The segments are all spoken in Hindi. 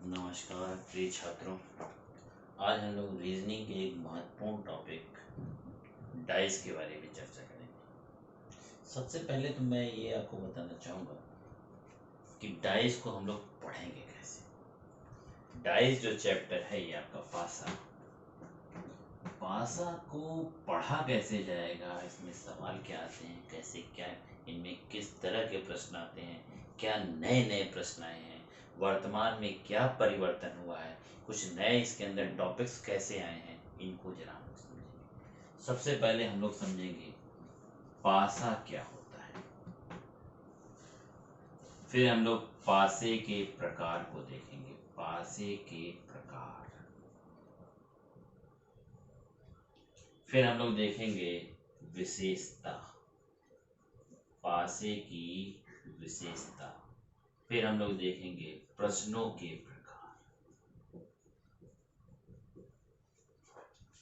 नमस्कार प्रिय छात्रों। आज हम लोग रीजनिंग के एक महत्वपूर्ण टॉपिक डाइस के बारे में चर्चा करेंगे। सबसे पहले तो मैं ये आपको बताना चाहूँगा कि डाइस को हम लोग पढ़ेंगे कैसे। डाइस जो चैप्टर है ये आपका पासा पासा को पढ़ा कैसे जाएगा, इसमें सवाल क्या आते हैं, कैसे क्या इनमें किस तरह के प्रश्न आते हैं, क्या नए नए प्रश्न आए हैं, वर्तमान में क्या परिवर्तन हुआ है, कुछ नए इसके अंदर टॉपिक्स कैसे आए हैं, इनको जरा हम लोग समझेंगे। सबसे पहले हम लोग समझेंगे पासा क्या होता है, फिर हम लोग पासे के प्रकार को देखेंगे। पासे के प्रकार, फिर हम लोग देखेंगे विशेषता, पासे की विशेषता, फिर हम लोग देखेंगे प्रश्नों के प्रकार।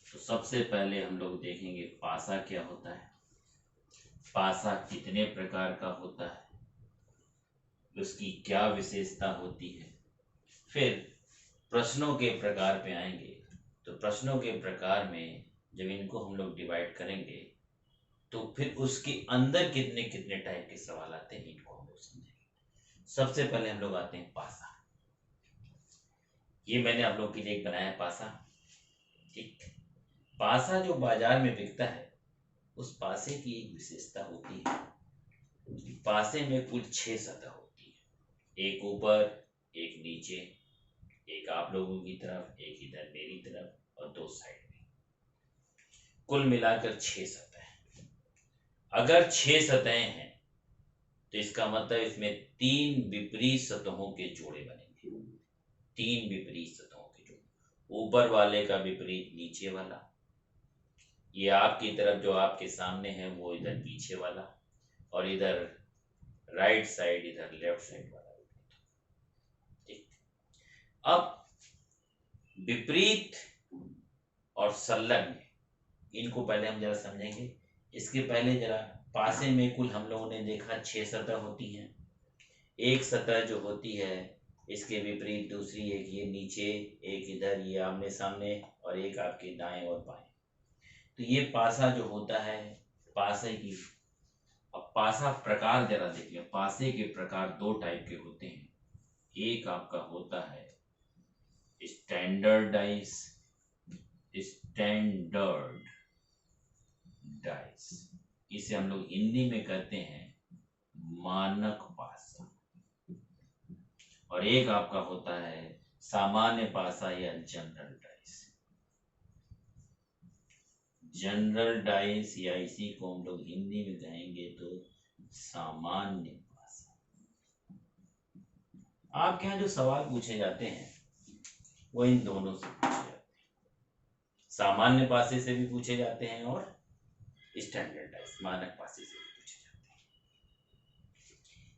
तो सबसे पहले हम लोग देखेंगे पासा क्या होता है, पासा कितने प्रकार का होता है, उसकी क्या विशेषता होती है। फिर प्रश्नों के प्रकार पे आएंगे, तो प्रश्नों के प्रकार में जब इनको हम लोग डिवाइड करेंगे तो फिर उसके अंदर कितने कितने टाइप के सवाल आते हैं, इनको हम लोग समझेंगे। सबसे पहले हम लोग आते हैं पासा। ये मैंने आप लोगों के लिए एक बनाया है पासा। ठीक, पासा जो बाजार में बिकता है उस पासे की एक विशेषता होती है कि पासे में कुल 6 सतह होती है, एक ऊपर, एक नीचे, एक आप लोगों की तरफ, एक इधर मेरी तरफ और 2 साइड में, कुल मिलाकर 6 सतह। अगर 6 सतहें हैं तो इसका मतलब इसमें 3 विपरीत सतहों के जोड़े बनेंगे। 3 विपरीत सतहों के जोड़े, ऊपर वाले का विपरीत नीचे वाला, ये आपकी तरफ जो आपके सामने है वो इधर पीछे वाला, और इधर राइट साइड इधर लेफ्ट साइड वाला विपरीत। ठीक, अब विपरीत और संलग्न, इनको पहले हम जरा समझेंगे। इसके पहले जरा पासे में कुल हम लोगों ने देखा 6 सतह होती हैं। एक सतह जो होती है इसके विपरीत दूसरी, एक ये नीचे, एक इधर, ये आमने सामने, और एक आपके दाएं और बाएं। तो ये पासा जो होता है, पासे की, अब पासा प्रकार जरा देखिए। पासे के प्रकार 2 टाइप के होते हैं। एक आपका होता है स्टैंडर्ड डाइस, स्टैंडर्ड डाइस, इसे हम लोग हिंदी में कहते हैं मानक पासा। और एक आपका होता है सामान्य पासा या जनरल डाइस। जनरल डाइस या इसी को हम लोग हिंदी में कहेंगे तो सामान्य पासा। आपके यहाँ जो सवाल पूछे जाते हैं वो इन दोनों से पूछे जाते हैं, सामान्य पासे से भी पूछे जाते हैं और स्टैंडर्ड डाइस मानक पासे से भी पूछे जाते हैं।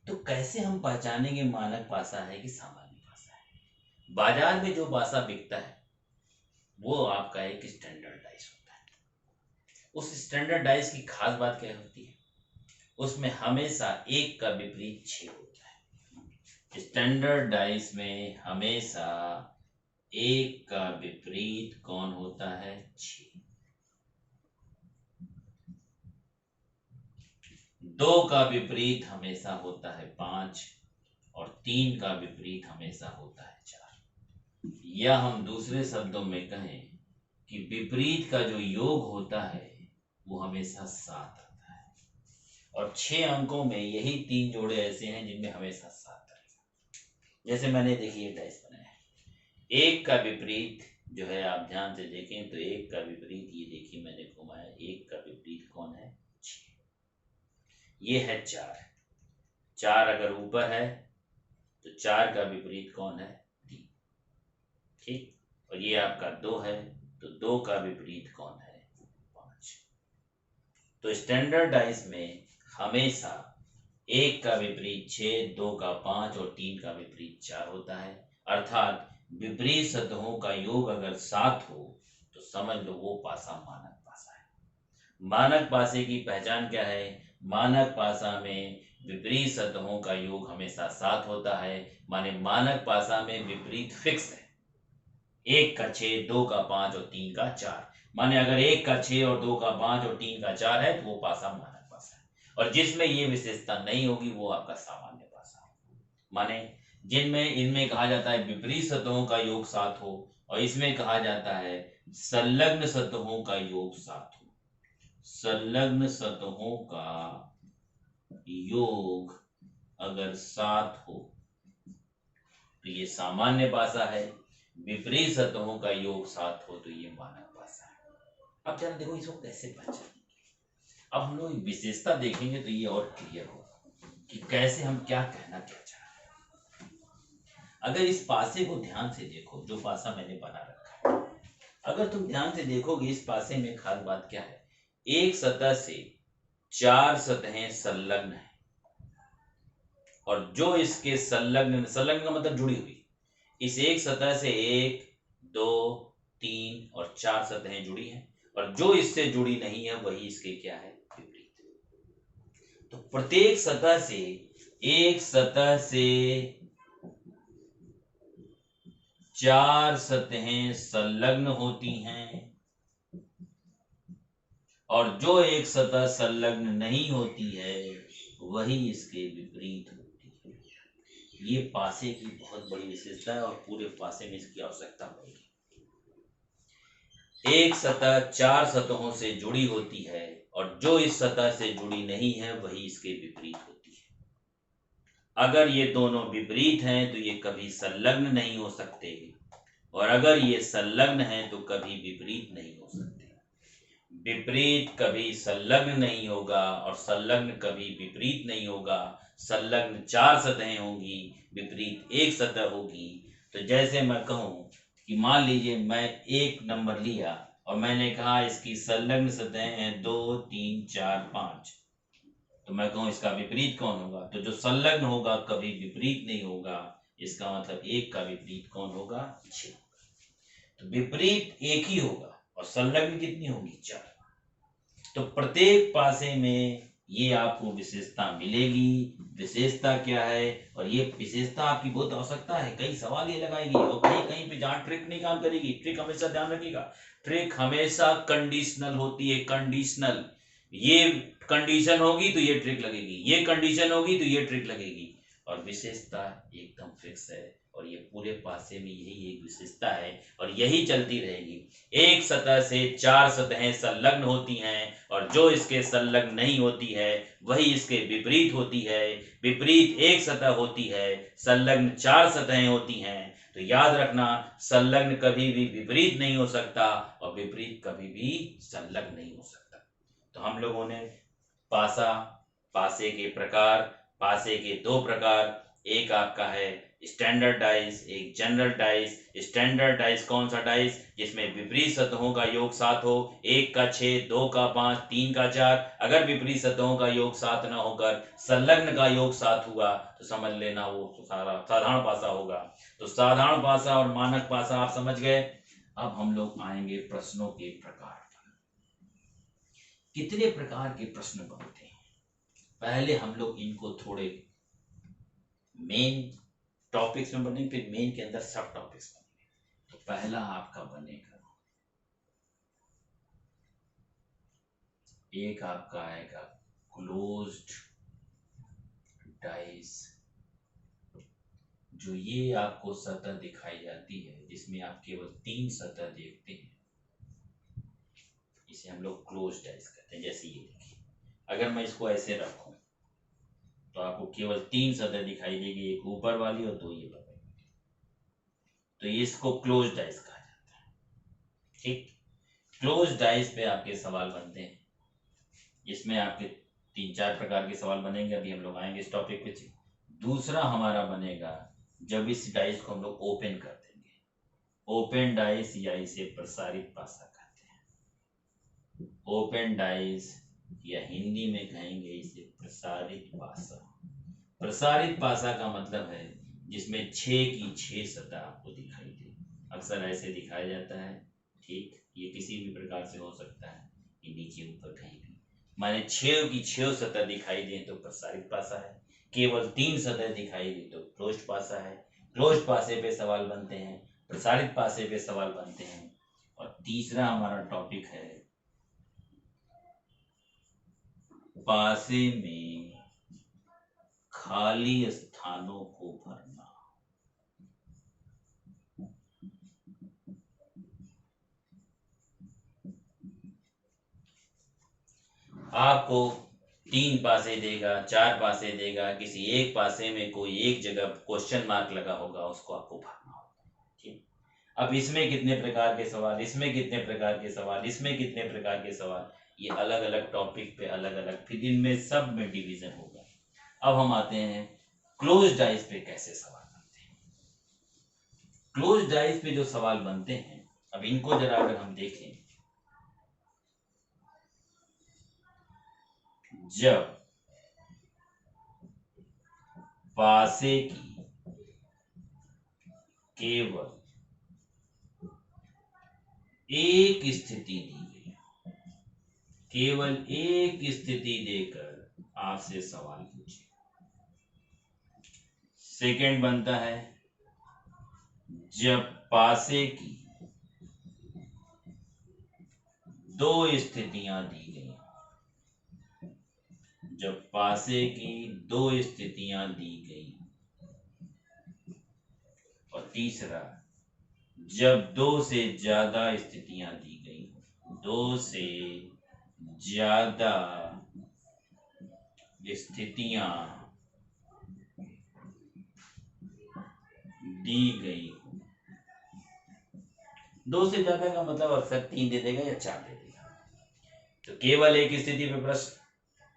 तो कैसे हम पहचानेंगे मानक पासा है कि सामान्य पासा है? बाजार में जो पासा बिकता है वो आपका एक स्टैंडर्ड डाइस होता है। उस स्टैंडर्ड डाइस की खास बात क्या होती है, उसमें हमेशा एक का विपरीत 6 होता है। स्टैंडर्ड डाइस में हमेशा एक का विपरीत कौन होता है? 6। 2 का विपरीत हमेशा होता है 5, और 3 का विपरीत हमेशा होता है 4। या हम दूसरे शब्दों में कहें कि विपरीत का जो योग होता है वो हमेशा 7 आता है, और 6 अंकों में यही 3 जोड़े ऐसे हैं जिनमें हमेशा 7 आएगा। जैसे मैंने देखिए डाइस बनाया है, एक का विपरीत जो है, आप ध्यान से देखें तो एक का विपरीत, ये देखिए मैंने घुमाया, एक का विपरीत कौन है? 6। ये है 4। 4 अगर ऊपर है तो 4 का विपरीत कौन है? 3। ठीक, और ये आपका 2 है तो 2 का विपरीत कौन है? 5। तो स्टैंडर्ड डाइस में हमेशा एक का विपरीत 6, 2 का 5 और 3 का विपरीत 4 होता है। अर्थात विपरीत सतहों का योग अगर 7 हो तो समझ लो वो पासा मानक पासा है। मानक पासे की पहचान क्या है? मानक पासा में विपरीत सतहों का योग हमेशा 7 होता है। माने मानक पासा में विपरीत फिक्स है, 1 का 6, 2 का 5 और 3 का 4। माने अगर 1 का 6 और 2 का 5 और 3 का 4 है तो वो पासा मानक पासा है, और जिसमें ये विशेषता नहीं होगी वो आपका सामान्य पासा है। माने जिनमें इनमें कहा जाता है विपरीत सतहों का योग 7 हो, और इसमें कहा जाता है संलग्न सतहों का योग 7 हो। संलग्न सतहों का योग अगर 7 हो तो ये सामान्य पासा है, विपरीत सतहों का योग 7 हो तो ये मानक पासा है। अब जरा देखो इसको कैसे पहचानेंगे। अब हम लोग विशेषता देखेंगे तो ये और क्लियर होगा कि कैसे हम क्या कहना क्या चाह रहे हैं। अगर इस पासे को ध्यान से देखो, जो पासा मैंने बना रखा है, अगर तुम ध्यान से देखोगे इस पासे में खास बात क्या है, एक सतह से 4 सतहें संलग्न है, और जो इसके संलग्न, संलग्न का मतलब जुड़ी हुई, इस एक सतह से 1, 2, 3 और 4 सतहें जुड़ी हैं, और जो इससे जुड़ी नहीं है वही इसके क्या है, विपरीत। तो प्रत्येक सतह से, एक सतह से 4 सतहें संलग्न होती हैं, और जो एक सतह संलग्न नहीं होती है वही इसके विपरीत होती है। ये पासे की बहुत बड़ी विशेषता है, और पूरे पासे में इसकी आवश्यकता होगी। एक सतह 4 सतहों से जुड़ी होती है, और जो इस सतह से जुड़ी नहीं है वही इसके विपरीत होती है। अगर ये दोनों विपरीत हैं तो ये कभी संलग्न नहीं हो सकते, और अगर ये संलग्न हैं तो कभी विपरीत नहीं हो सकते। विपरीत कभी संलग्न नहीं होगा, और संलग्न कभी विपरीत नहीं होगा। संलग्न 4 सतहें होंगी, विपरीत 1 सतह होगी। तो जैसे मैं कहूं कि मान लीजिए मैं एक नंबर लिया और मैंने कहा इसकी संलग्न सतहें हैं 2, 3, 4, 5, तो मैं कहूं इसका विपरीत कौन होगा, तो जो संलग्न होगा कभी विपरीत नहीं होगा। इसका मतलब 1 का विपरीत कौन होगा, 6। तो विपरीत 1 ही होगा, और संलग्न कितनी होगी, 4। तो प्रत्येक पासे में ये आपको विशेषता मिलेगी। विशेषता क्या है, और ये विशेषता आपकी बहुत आवश्यकता है, कई सवाल ये लगाएगी, और कहीं कहीं पे जहां ट्रिक नहीं काम करेगी, ट्रिक हमेशा ध्यान रखिएगा, ट्रिक हमेशा कंडीशनल होती है, कंडीशनल। ये कंडीशन होगी तो ये ट्रिक लगेगी, ये कंडीशन होगी तो ये ट्रिक लगेगी, और विशेषता एकदम फिक्स है। और ये पूरे पासे में यही एक विशेषता है, और यही चलती रहेगी। एक सतह से 4 सतहें संलग्न होती हैं, और जो इसके संलग्न नहीं होती है वही इसके विपरीत होती है। विपरीत 1 सतह होती है, संलग्न 4 सतहें होती हैं। तो याद रखना, संलग्न कभी भी विपरीत नहीं हो सकता, और विपरीत कभी भी संलग्न नहीं हो सकता। तो हम लोगों ने पासा, पासे के प्रकार, पासे के 2 प्रकार, एक आपका है स्टैंडर्ड डाइस, एक जनरल डाइस। स्टैंडर्ड डाइस कौन सा डाइस, जिसमें विपरीत सतहों का योग 7 हो, 1 का 6, 2 का 5, 3 का 4। अगर विपरीत सतहों का योग 7 न होकर संलग्न का योग 7 हुआ तो समझ लेना वो सारा साधारण पासा होगा। तो साधारण पासा और मानक पासा आप समझ गए। अब हम लोग आएंगे प्रश्नों के प्रकार पर। कितने प्रकार के प्रश्न बनते हैं, पहले हम लोग इनको थोड़े मेन टॉपिक्स में बनेंगे, फिर मेन के अंदर सब टॉपिक्स बनेंगे। तो पहला आपका बनेगा, एक आपका आएगा क्लोज्ड डाइस। जो ये आपको सतह दिखाई जाती है जिसमें आप केवल 3 सतह देखते हैं, इसे हम लोग क्लोज्ड डाइस कहते हैं। जैसे ये देखिए, अगर मैं इसको ऐसे रखूं तो आपको केवल 3 सतह दिखाई देगी, एक ऊपर वाली और 2 ये बगल वाली। तो इसको क्लोज्ड डाइस कहा जाता है। ठीक, क्लोज्ड डाइस पे आपके सवाल बनते हैं, इसमें आपके 3-4 प्रकार के सवाल बनेंगे, अभी हम लोग आएंगे इस टॉपिक पे। दूसरा हमारा बनेगा जब इस डाइस को हम लोग ओपन कर देंगे, ओपन डाइस, या इसे प्रसारित पासा कहते हैं। ओपन डाइस, या हिंदी में कहेंगे इसे प्रसारित पासा। प्रसारित पासा का मतलब है जिसमें 6 की 6 सतह आपको दिखाई दे, अक्सर ऐसे दिखाया जाता है। ठीक, ये किसी भी प्रकार से हो सकता है, ये नीचे ऊपर कहीं भी, माने 6 की 6 सतह दिखाई दे तो प्रसारित पासा है। केवल 3 सतह दिखाई दी तो क्लोज्ड पासा है। क्लोज्ड पासे पे सवाल बनते हैं, प्रसारित पासे पे सवाल बनते हैं। और तीसरा हमारा टॉपिक है पासे में खाली स्थानों को भरना। आपको 3 पासे देगा, 4 पासे देगा, किसी एक पासे में कोई एक जगह क्वेश्चन मार्क लगा होगा, उसको आपको भरना होगा। ठीक, अब इसमें कितने प्रकार के सवाल, इसमें कितने प्रकार के सवाल, इसमें कितने प्रकार के सवाल, ये अलग अलग टॉपिक पे अलग अलग, फिर इनमें सब में डिवीजन होगा। अब हम आते हैं क्लोज डाइस पे कैसे सवाल बनते हैं। क्लोज डाइस पे जो सवाल बनते हैं, अब इनको जरा अगर हम देखें, जब पासे की केवल एक स्थिति दी गई, केवल एक स्थिति देकर आपसे सवाल पूछे। सेकंड बनता है जब पासे की 2 स्थितियां दी गई, जब पासे की 2 स्थितियां दी गई। और तीसरा जब 2 से ज्यादा स्थितियां दी गई, 2 से ज्यादा स्थितियां दी गई। 2 से ज्यादा का मतलब अक्सर 3 दे देगा या 4 दे देगा। तो केवल एक स्थिति पे प्रश्न,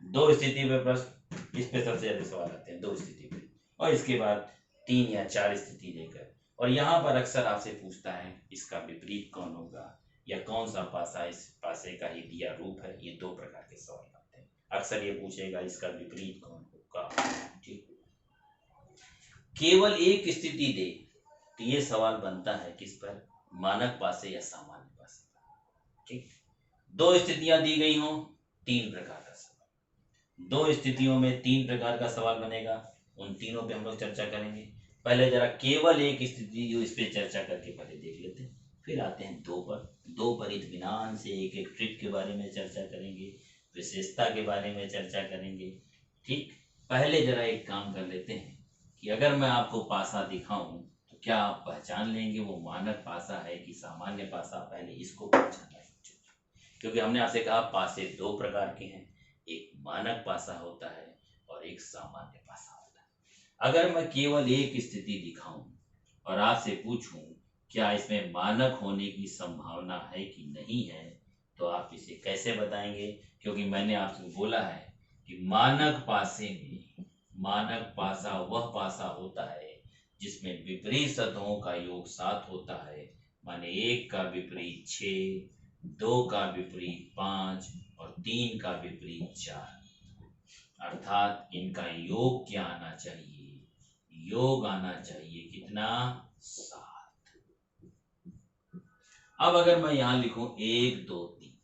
2 स्थिति पे प्रश्न, इस पे सबसे ज्यादा सवाल आते हैं 2 स्थिति पे, और इसके बाद 3 या 4 स्थिति देकर। और यहाँ पर अक्सर आपसे पूछता है इसका विपरीत कौन होगा, या कौन सा पासा इस पासे का ही दिया रूप है। ये 2 प्रकार के सवाल आते हैं। अक्सर ये पूछेगा इसका विपरीत कौन होगा। ठीक, केवल एक स्थिति दे तो ये सवाल बनता है किस पर, मानक पासे या सामान्य पासे पर। ठीक, 2 स्थितियां दी गई हों, 3 प्रकार का सवाल, 2 स्थितियों में 3 प्रकार का सवाल बनेगा। उन तीनों पे हम लोग चर्चा करेंगे। पहले जरा केवल एक स्थिति जो इस पे चर्चा करके पहले देख लेते हैं, फिर आते हैं 2 पर। 2 पर इत्मीनान से एक एक ट्रिक के बारे में चर्चा करेंगे, विशेषता के बारे में चर्चा करेंगे। ठीक, पहले जरा एक काम कर लेते हैं कि अगर मैं आपको पासा दिखाऊं तो क्या आप पहचान लेंगे वो मानक पासा है कि सामान्य पासा। पहले इसको पहचानना है, क्योंकि हमने आपसे कहा पासे 2 प्रकार के हैं, एक मानक पासा होता है और एक सामान्य पासा होता है। अगर मैं केवल एक स्थिति दिखाऊं और आपसे पूछूं क्या इसमें मानक होने की संभावना है कि नहीं है, तो आप इसे कैसे बताएंगे। क्योंकि मैंने आपसे बोला है कि मानक पासे में, मानक पासा वह पासा होता है जिसमें विपरीत सतहों का योग 7 होता है। माने 1 का विपरीत 6, 2 का विपरीत 5 और 3 का विपरीत 4। अर्थात इनका योग क्या आना चाहिए, योग आना चाहिए कितना, 7। अब अगर मैं यहां लिखूं 1 2 3,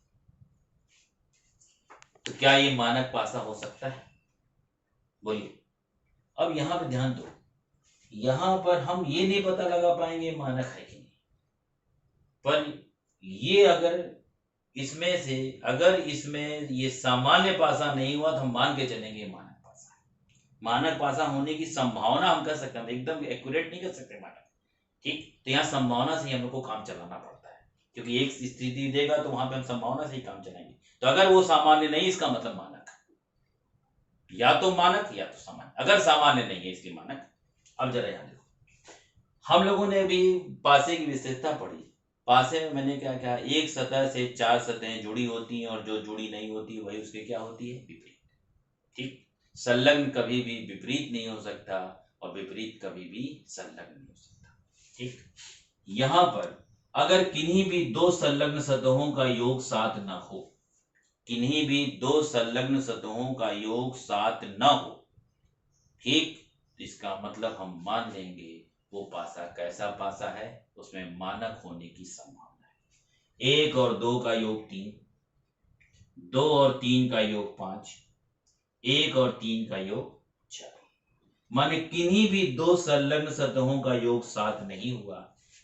तो क्या ये मानक पासा हो सकता है, बोलिए। अब यहां पर ध्यान दो, यहां पर हम ये नहीं पता लगा पाएंगे मानक है कि नहीं, पर ये अगर इसमें से, अगर इसमें ये सामान्य पासा नहीं हुआ तो हम मान के चलेंगे मानक पासा है। मानक पासा होने की संभावना हम कर सकते हैं, एकदम एक्यूरेट नहीं कर सकते मानक। ठीक, तो यहाँ संभावना से ही हम लोग को काम चलाना पड़ता है, क्योंकि एक स्थिति देगा तो वहां पे हम संभावना से ही काम चलाएंगे। तो अगर वो सामान्य नहीं, इसका मतलब मानक, या तो मानक या तो सामान्य। अगर सामान्य नहीं है इसलिए मानक। अब जरा यहाँ देखो, हम लोगों ने अभी पासे की विशेषता पढ़ी। पासे में मैंने क्या कहा, एक सतह से 4 सतहें जुड़ी होती हैं और जो जुड़ी नहीं होती वही उसके क्या होती है, विपरीत। ठीक, संलग्न कभी भी विपरीत नहीं हो सकता और विपरीत कभी भी संलग्न नहीं हो सकता। ठीक, यहां पर अगर किन्हीं भी 2 संलग्न सतहों का योग 7 न हो, किन्हीं भी 2 संलग्न सतहों का योग 7 न हो, ठीक, इसका मतलब हम मान लेंगे वो पासा कैसा पासा है, उसमें मानक होने की संभावना है। 1 और 2 का योग 3, 2 और 3 का योग 5, 1 और 3 का योग 4। माने किन्हीं भी दो संलग्न सतहों का योग 7 नहीं हुआ,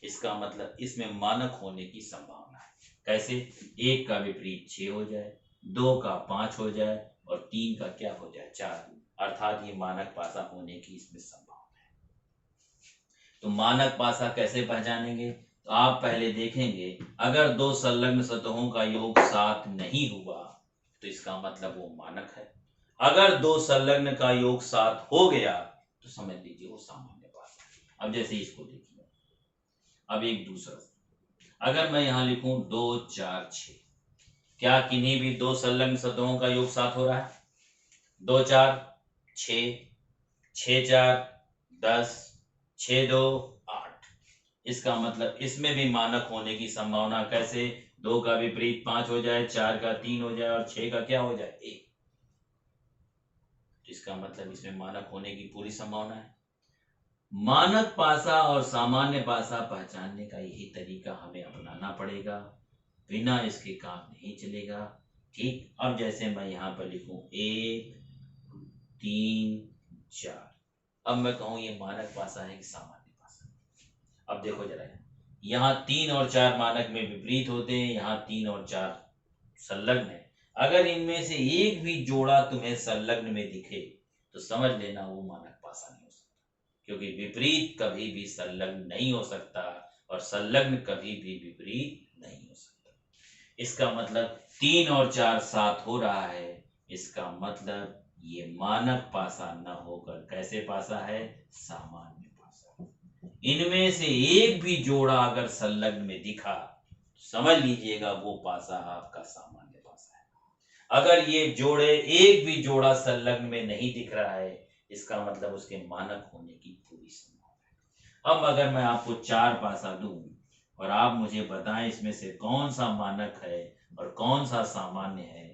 इसका मतलब इसमें मानक होने की संभावना है। कैसे? 1 का विपरीत 6 हो जाए, 2 का 5 हो जाए और 3 का क्या हो जाए? 4, अर्थात ये मानक पासा होने की इसमें संभावना है। तो मानक पासा कैसे पहचानेंगे? तो आप पहले देखेंगे, अगर दो संलग्न सतहों का योग 7 नहीं हुआ तो इसका मतलब वो मानक है। अगर दो संलग्न का योग 7 हो गया तो समझ लीजिए वो सामान्य पासा है। अब जैसे इसको देखिए, अब एक दूसरा, अगर मैं यहां लिखूं 2 4 6, क्या किन्हीं भी दो संलग्न सतहों का योग 7 हो रहा है? 2 4 6, 6 4 10, 6 2 8। इसका मतलब इसमें भी मानक होने की संभावना कैसे? 2 का विपरीत 5 हो जाए, 4 का 3 हो जाए और 6 का क्या हो जाए? 1। इसका मतलब इसमें मानक होने की पूरी संभावना है। मानक पासा और सामान्य पासा पहचानने का यही तरीका हमें अपनाना पड़ेगा, बिना इसके काम नहीं चलेगा। ठीक, अब जैसे मैं यहां पर लिखूं 1 3 4, अब मैं कहूं ये मानक पासा है कि सामान्य पासा? अब देखो जरा, यहाँ 3 और 4 मानक में विपरीत होते हैं, यहाँ 3 और 4 संलग्न है। अगर इनमें से एक भी जोड़ा तुम्हें संलग्न में दिखे तो समझ लेना वो मानक पासा नहीं हो सकता, क्योंकि विपरीत कभी भी संलग्न नहीं हो सकता और संलग्न कभी भी विपरीत नहीं हो सकता। इसका मतलब 3 और 4 7 हो रहा है, इसका मतलब ये मानक पासा न होकर कैसे पासा है? सामान्य पासा। इनमें से एक भी जोड़ा अगर संलग्न में दिखा तो समझ लीजिएगा वो पासा आपका सामान्य पासा है। अगर ये जोड़े, एक भी जोड़ा संलग्न में नहीं दिख रहा है, इसका मतलब उसके मानक होने की पूरी संभावना है। अब अगर मैं आपको 4 पासा दूं और आप मुझे बताएं इसमें से कौन सा मानक है और कौन सा सामान्य है,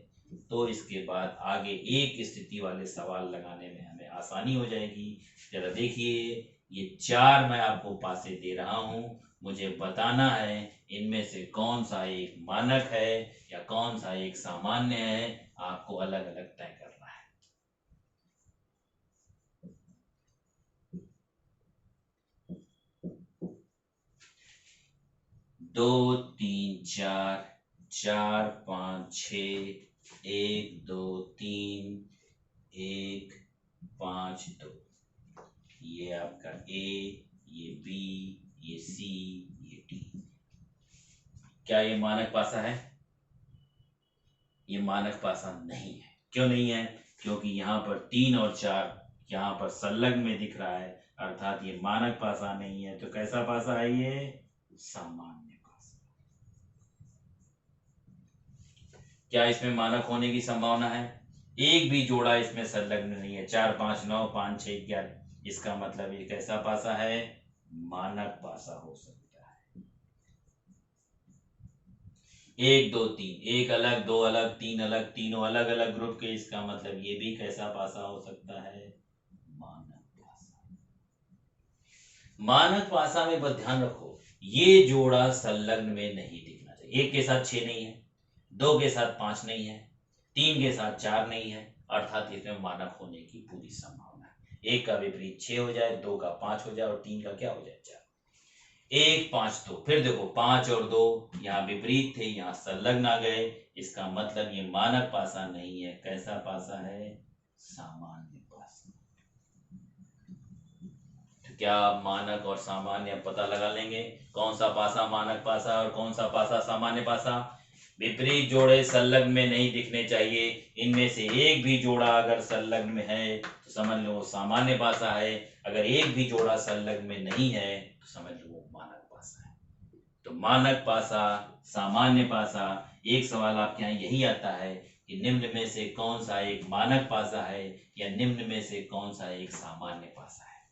तो इसके बाद आगे एक स्थिति वाले सवाल लगाने में हमें आसानी हो जाएगी। जरा देखिए, ये 4 मैं आपको पासे दे रहा हूं, मुझे बताना है इनमें से कौन सा एक मानक है या कौन सा एक सामान्य है, आपको अलग अलग तय करना है। दो तीन चार, 4 5 6, 1 2 3, 1 5 2, ये आपका ए, ये बी, ये सी, ये डी। क्या ये मानक पासा है? ये मानक पासा नहीं है। क्यों नहीं है? क्योंकि यहाँ पर 3 और 4 यहाँ पर संलग्न में दिख रहा है, अर्थात ये मानक पासा नहीं है। तो कैसा पासा है ये? सामान्य पासा। क्या इसमें मानक होने की संभावना है? एक भी जोड़ा इसमें संलग्न नहीं है। 4 5 9, 5 6 11, इसका मतलब ये कैसा पासा है? मानक पासा हो सकता है। 1 2 3, एक अलग, दो अलग, तीन अलग, तीनों अलग अलग ग्रुप के, इसका मतलब ये भी कैसा पासा हो सकता है? मानक पासा। मानक पासा में बस ध्यान रखो, ये जोड़ा संलग्न में नहीं दिखना चाहिए। 1 के साथ 6 नहीं है, 2 के साथ 5 नहीं है, 3 के साथ 4 नहीं है, अर्थात इसमें मानक होने की पूरी संभावना है। 1 का विपरीत 6 हो जाए, 2 का 5 हो जाए और 3 का क्या हो जाए? 4। 1 5 2, फिर देखो 5 और 2 यहाँ विपरीत थे, यहाँ संलग्न आ गए, इसका मतलब ये मानक पासा नहीं है। कैसा पासा है? सामान्य पासा। तो क्या मानक और सामान्य पता लगा लेंगे? कौन सा पासा मानक पासा और कौन सा पासा सामान्य पासा? विपरीत जोड़े संलग्न में नहीं दिखने चाहिए। इनमें से एक भी जोड़ा अगर संलग्न में है तो समझ लो वो सामान्य पासा है। अगर एक भी जोड़ा संलग्न में नहीं है तो समझ लो वो मानक पासा है। तो मानक पासा, सामान्य पासा, एक सवाल आपके यहाँ यही आता है कि निम्न में से कौन सा एक मानक पासा है या निम्न में से कौन सा एक सामान्य पासा है।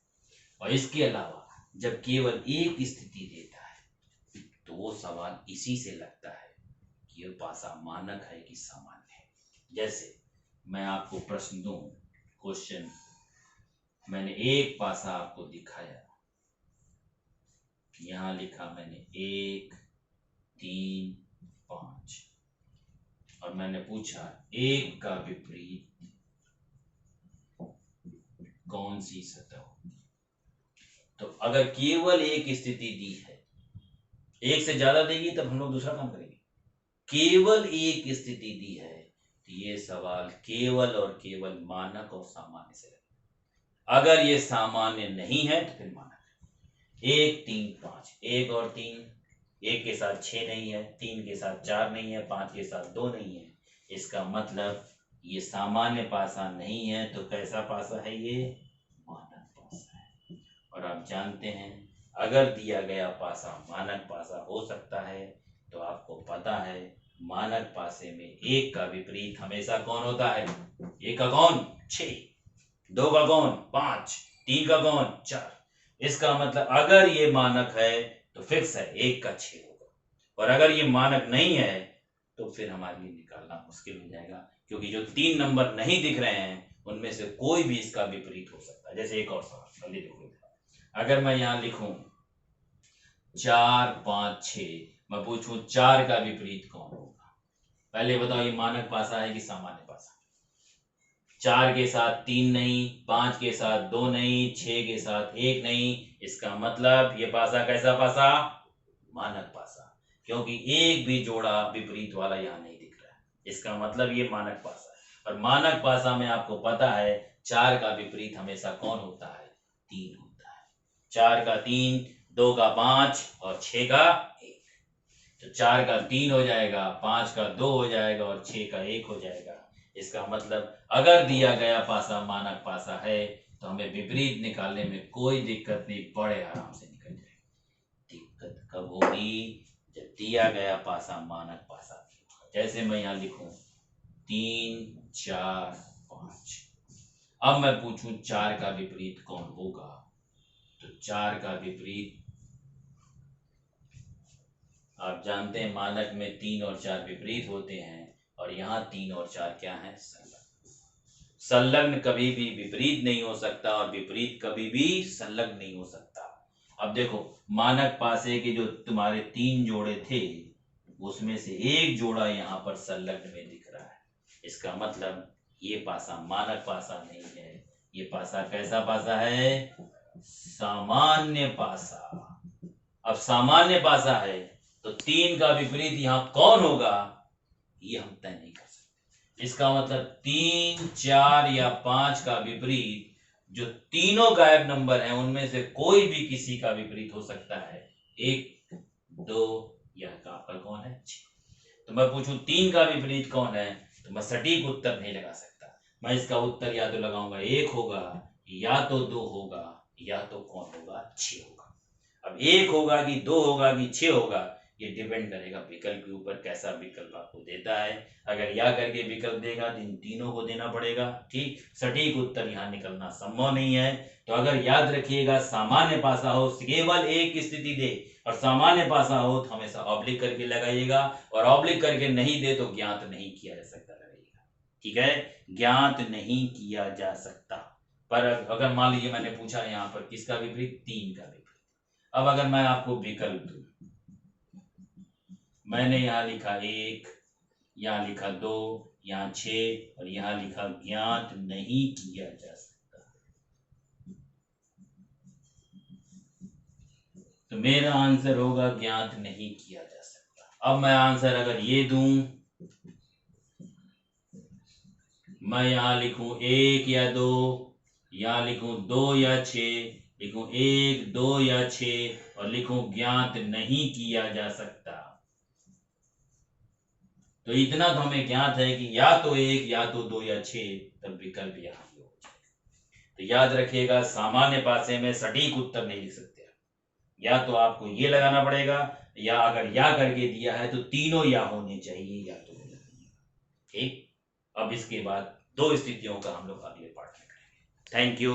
और इसके अलावा जब केवल एक स्थिति देता है तो वो सवाल इसी से लगता है कि ये पासा मानक है कि सामान्य है। जैसे मैं आपको प्रश्न दूं, क्वेश्चन, मैंने एक पासा आपको दिखाया, यहां लिखा मैंने 1 3 5 और मैंने पूछा 1 का विपरीत कौन सी सतह होगी। तो अगर केवल एक स्थिति दी है, एक से ज्यादा देगी तब हम लोग दूसरा काम करेंगे, केवल एक स्थिति दी है तो ये सवाल केवल और केवल मानक और सामान्य से है। अगर ये सामान्य नहीं है तो फिर मानक है। 1 3 5, 1 और 3, 1 के साथ 6 नहीं है, 3 के साथ 4 नहीं है, 5 के साथ 2 नहीं है। इसका मतलब ये सामान्य पासा नहीं है, तो कैसा पासा है, ये मानक पासा है। और आप जानते हैं अगर दिया गया पासा मानक पासा हो सकता है तो आपको पता है मानक पासे में 1 का विपरीत हमेशा कौन होता है, 1 का कौन 6, 2 का कौन 5, 3 का कौन 4। इसका मतलब अगर ये मानक है तो फिक्स है 1 का 6 होगा, और अगर ये मानक नहीं है तो फिर हमारे लिए निकालना मुश्किल हो जाएगा, क्योंकि जो 3 नंबर नहीं दिख रहे हैं उनमें से कोई भी इसका विपरीत हो सकता है। जैसे एक और सवाल देखो, अगर मैं यहां लिखूं 4 5 6, मैं पूछूं 4 का विपरीत कौन होगा, पहले बताओ ये मानक पासा है कि सामान्य पासा। 4 के साथ 3 नहीं, 5 के साथ 2 नहीं, 6 के साथ 1 नहीं। इसका मतलब ये पासा कैसा पासा, मानक पासा, क्योंकि एक भी जोड़ा विपरीत वाला यहाँ नहीं दिख रहा है। इसका मतलब ये मानक पासा है। और मानक पासा में आपको पता है 4 का विपरीत हमेशा कौन होता है, 3 होता है। 4 का 3, 2 का 5 और 6 का 1। तो 4 का 3 हो जाएगा, 5 का 2 हो जाएगा और 6 का 1 हो जाएगा। इसका मतलब अगर दिया गया पासा मानक पासा है तो हमें विपरीत निकालने में कोई दिक्कत नहीं, बड़े आराम से निकल जाएगी। दिक्कत कब होगी, जब दिया गया पासा मानक पासा। जैसे मैं यहां लिखूं 3 4 5, अब मैं पूछूं 4 का विपरीत कौन होगा, तो 4 का विपरीत आप जानते हैं मानक में 3 और 4 विपरीत होते हैं, और यहाँ 3 और 4 क्या है, संलग्न। संलग्न कभी भी विपरीत नहीं हो सकता और विपरीत कभी भी संलग्न नहीं हो सकता। अब देखो मानक पासे के जो तुम्हारे 3 जोड़े थे उसमें से एक जोड़ा यहाँ पर संलग्न में दिख रहा है। इसका मतलब ये पासा मानक पासा नहीं है, ये पासा कैसा पासा है, सामान्य पासा। अब सामान्य पासा है तो 3 का विपरीत यहाँ कौन होगा ये हम तय नहीं कर सकते। इसका मतलब 3 4 या 5 का विपरीत जो तीनों गायब नंबर हैं उनमें से कोई भी किसी का विपरीत हो सकता है, 1 2 या आपका कौन है 6। तो मैं पूछूं 3 का विपरीत कौन है, तो मैं सटीक उत्तर नहीं लगा सकता। मैं इसका उत्तर या तो लगाऊंगा 1 होगा, या तो 2 होगा, या तो कौन होगा 6 होगा। अब 1 होगा कि 2 होगा कि 6 होगा ये डिपेंड करेगा विकल्प के ऊपर, कैसा विकल्प आपको देता है। अगर या करके विकल्प देगा तो इन तीनों को देना पड़ेगा, ठीक। सटीक उत्तर यहाँ निकलना संभव नहीं है। तो अगर याद रखिएगा सामान्य पासा हो केवल एक स्थिति दे और सामान्य पासा हो तो हमेशा ऑब्लिक करके लगाइएगा, और ऑब्लिक करके नहीं दे तो ज्ञात नहीं किया जा सकता लगाइएगा, ठीक है, ज्ञात नहीं किया जा सकता। पर अगर मान लीजिए मैंने पूछा यहाँ पर किसका विपरीत, 3 का विपरीत। अब अगर मैं आपको विकल्प दूं, मैंने यहाँ लिखा 1, यहाँ लिखा 2, यहाँ 6 और यहाँ लिखा ज्ञात नहीं किया जा सकता, तो मेरा आंसर होगा ज्ञात नहीं किया जा सकता। अब मैं आंसर अगर ये दूं, मैं यहाँ लिखूं 1 या 2, यहाँ लिखूं 2 या 6, लिखूं 1 2 या 6 और लिखूं ज्ञात नहीं किया जा सकता, तो इतना तो हमें ज्ञात है कि या तो 1 या तो 2 या 6, तब विकल्प यहाँ हो जाएगा। तो याद रखिएगा सामान्य पासे में सटीक उत्तर नहीं लिख सकते, या तो आपको ये लगाना पड़ेगा, या अगर या करके दिया है तो तीनों या होने चाहिए, या तो ठीक। अब इसके बाद 2 स्थितियों का हम लोग अगले पार्ट में करेंगे। Thank you.